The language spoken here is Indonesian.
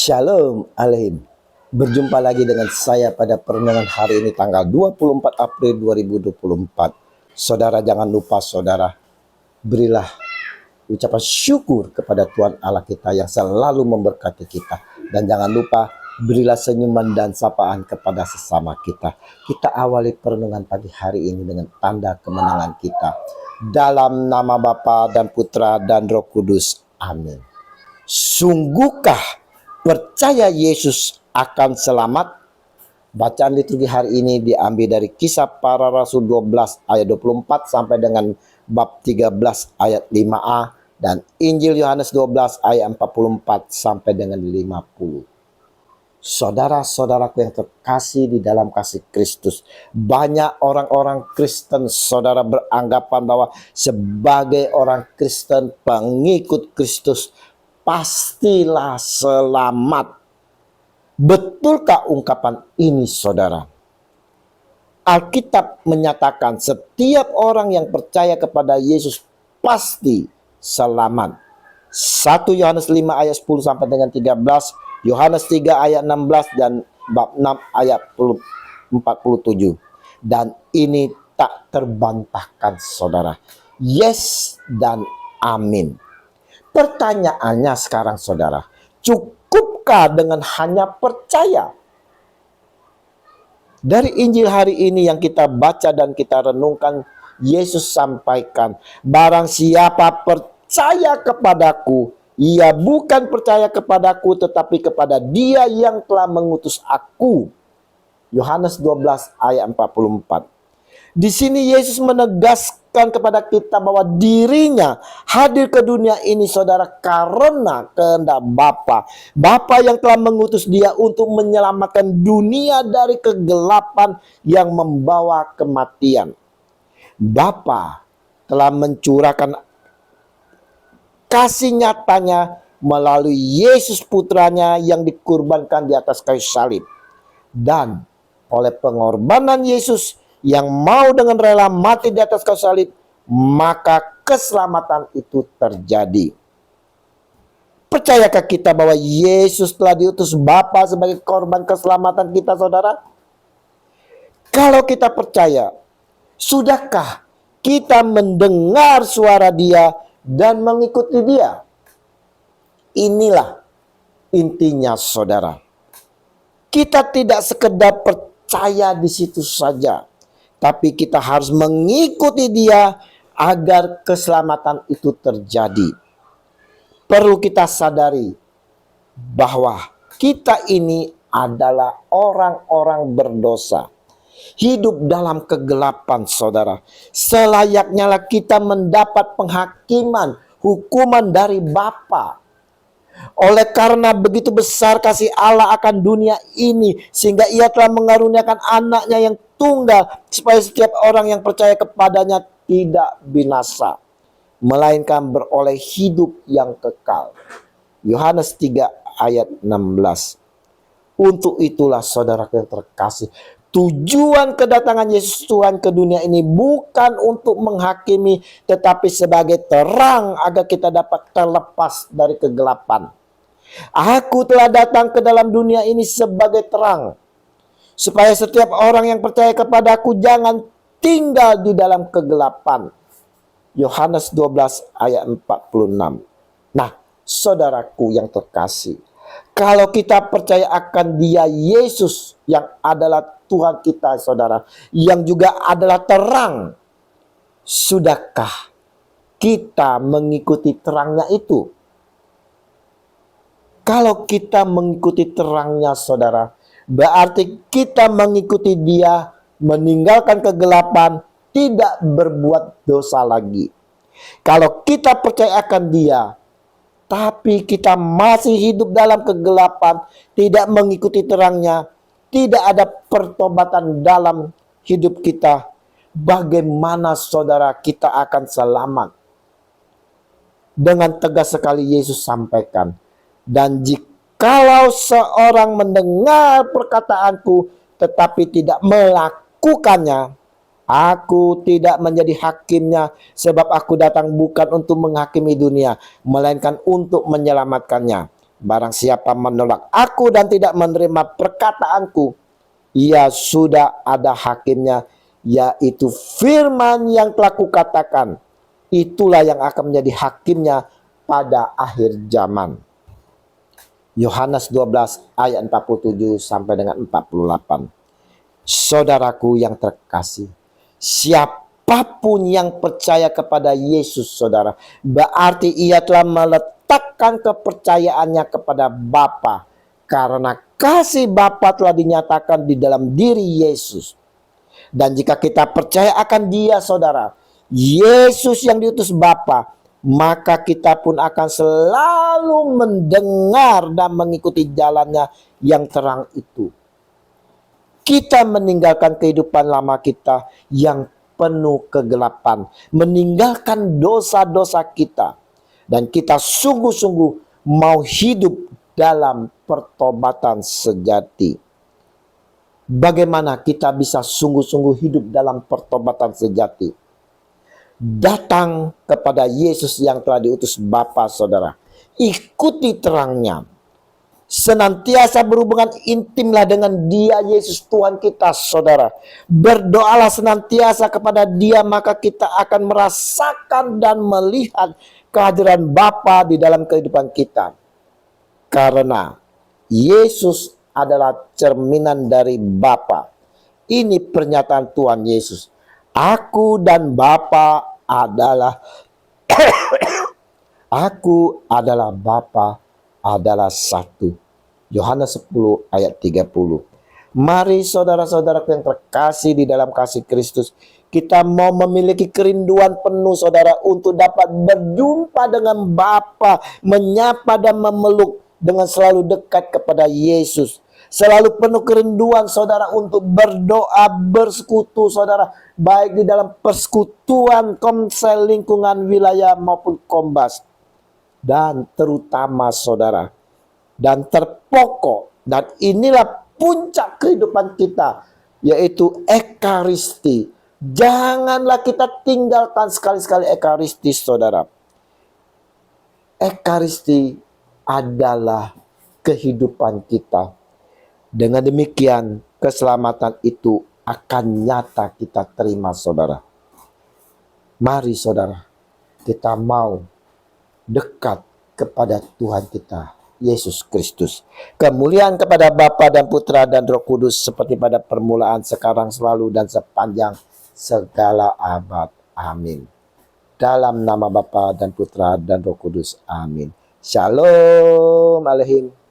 Shalom Aleihim. Berjumpa lagi dengan saya pada perenungan hari ini tanggal 24 April 2024. Saudara, jangan lupa saudara, berilah ucapan syukur kepada Tuhan Allah kita yang selalu memberkati kita. Dan jangan lupa berilah senyuman dan sapaan kepada sesama kita. Kita awali perenungan pagi hari ini dengan tanda kemenangan kita. Dalam nama Bapa dan Putra dan Roh Kudus. Amin. Sungguhkah percaya Yesus akan selamat? Bacaan liturgi hari ini diambil dari Kisah Para Rasul 12 ayat 24 sampai dengan bab 13 ayat 5a dan Injil Yohanes 12 ayat 44 sampai dengan 50. Saudara-saudaraku yang terkasih di dalam kasih Kristus, banyak orang-orang Kristen saudara beranggapan bahwa sebagai orang Kristen pengikut Kristus pastilah selamat. Betulkah ungkapan ini saudara? Alkitab menyatakan setiap orang yang percaya kepada Yesus pasti selamat. 1 Yohanes 5 ayat 10 sampai dengan 13, Yohanes 3 ayat 16 dan bab 6 ayat 47. Dan ini tak terbantahkan saudara. Yes dan amin. Pertanyaannya sekarang saudara, cukupkah dengan hanya percaya? Dari Injil hari ini yang kita baca dan kita renungkan, Yesus sampaikan, barang siapa percaya kepadaku, ia bukan percaya kepadaku tetapi kepada Dia yang telah mengutus aku. Yohanes 12 ayat 44. Di sini Yesus menegaskan kepada kita bahwa dirinya hadir ke dunia ini saudara karena kehendak Bapa. Bapa yang telah mengutus dia untuk menyelamatkan dunia dari kegelapan yang membawa kematian. Bapa telah mencurahkan kasih nyatanya melalui Yesus putranya yang dikurbankan di atas kayu salib. Dan oleh pengorbanan Yesus yang mau dengan rela mati di atas kayu salib, maka keselamatan itu terjadi. Percayakah kita bahwa Yesus telah diutus Bapa sebagai korban keselamatan kita saudara? Kalau kita percaya, sudahkah kita mendengar suara Dia dan mengikuti Dia? Inilah intinya saudara. Kita tidak sekedar percaya di situ saja, tapi kita harus mengikuti Dia agar keselamatan itu terjadi. Perlu kita sadari bahwa kita ini adalah orang-orang berdosa. Hidup dalam kegelapan saudara. Selayaknya lah kita mendapat penghakiman, hukuman dari Bapa. Oleh karena begitu besar kasih Allah akan dunia ini, sehingga Ia telah mengaruniakan anaknya yang tunggal, supaya setiap orang yang percaya kepadanya tidak binasa, melainkan beroleh hidup yang kekal. Yohanes 3 ayat 16. Untuk itulah saudara yang terkasih, tujuan kedatangan Yesus Tuhan ke dunia ini bukan untuk menghakimi, tetapi sebagai terang agar kita dapat terlepas dari kegelapan. Aku telah datang ke dalam dunia ini sebagai terang, supaya setiap orang yang percaya kepadaku jangan tinggal di dalam kegelapan. Yohanes 12 ayat 46. Nah, saudaraku yang terkasih, kalau kita percaya akan Dia Yesus yang adalah Tuhan kita saudara, yang juga adalah terang, sudahkah kita mengikuti terangnya itu? Kalau kita mengikuti terangnya saudara, berarti kita mengikuti Dia, meninggalkan kegelapan, tidak berbuat dosa lagi. Kalau kita percaya akan Dia, tapi kita masih hidup dalam kegelapan, tidak mengikuti terangnya, tidak ada pertobatan dalam hidup kita, bagaimana saudara kita akan selamat? Dengan tegas sekali Yesus sampaikan, dan jikalau seorang mendengar perkataanku tetapi tidak melakukannya, aku tidak menjadi hakimnya, sebab aku datang bukan untuk menghakimi dunia, melainkan untuk menyelamatkannya. Barang siapa menolak aku dan tidak menerima perkataanku, ia sudah ada hakimnya, yaitu firman yang telah kukatakan. Itulah yang akan menjadi hakimnya pada akhir zaman. Yohanes 12 ayat 47 sampai dengan 48. Saudaraku yang terkasih, siapapun yang percaya kepada Yesus, saudara, berarti ia telah meletakkan kepercayaannya kepada Bapa, karena kasih Bapa telah dinyatakan di dalam diri Yesus. Dan jika kita percaya akan Dia, saudara, Yesus yang diutus Bapa, maka kita pun akan selalu mendengar dan mengikuti jalannya yang terang itu. Kita meninggalkan kehidupan lama kita yang penuh kegelapan, meninggalkan dosa-dosa kita, dan kita sungguh-sungguh mau hidup dalam pertobatan sejati. Bagaimana kita bisa sungguh-sungguh hidup dalam pertobatan sejati? Datang kepada Yesus yang telah diutus Bapa, saudara. Ikuti terangnya. Senantiasa berhubungan intimlah dengan Dia, Yesus Tuhan kita, saudara. Berdoalah senantiasa kepada Dia, maka kita akan merasakan dan melihat kehadiran Bapa di dalam kehidupan kita. Karena Yesus adalah cerminan dari Bapa. Ini pernyataan Tuhan Yesus. Aku dan Bapa adalah Aku adalah Bapa adalah satu. Yohanes 10 ayat 30. Mari saudara-saudara yang terkasih di dalam kasih Kristus, kita mau memiliki kerinduan penuh, saudara, untuk dapat berjumpa dengan Bapa, menyapa dan memeluk dengan selalu dekat kepada Yesus. Selalu penuh kerinduan, saudara, untuk berdoa, bersekutu, saudara, baik di dalam persekutuan komsel lingkungan wilayah maupun kombas. Dan terutama, saudara, dan terpokok, dan inilah puncak kehidupan kita, yaitu ekaristi. Janganlah kita tinggalkan sekali-sekali ekaristi, saudara. Ekaristi adalah kehidupan kita. Dengan demikian, keselamatan itu akan nyata kita terima, saudara. Mari, saudara, kita mau dekat kepada Tuhan kita, Yesus Kristus. Kemuliaan kepada Bapa dan Putra dan Roh Kudus, seperti pada permulaan, sekarang, selalu, dan sepanjang segala abad. Amin. Dalam nama Bapa dan Putra dan Roh Kudus. Amin. Shalom Aleihim.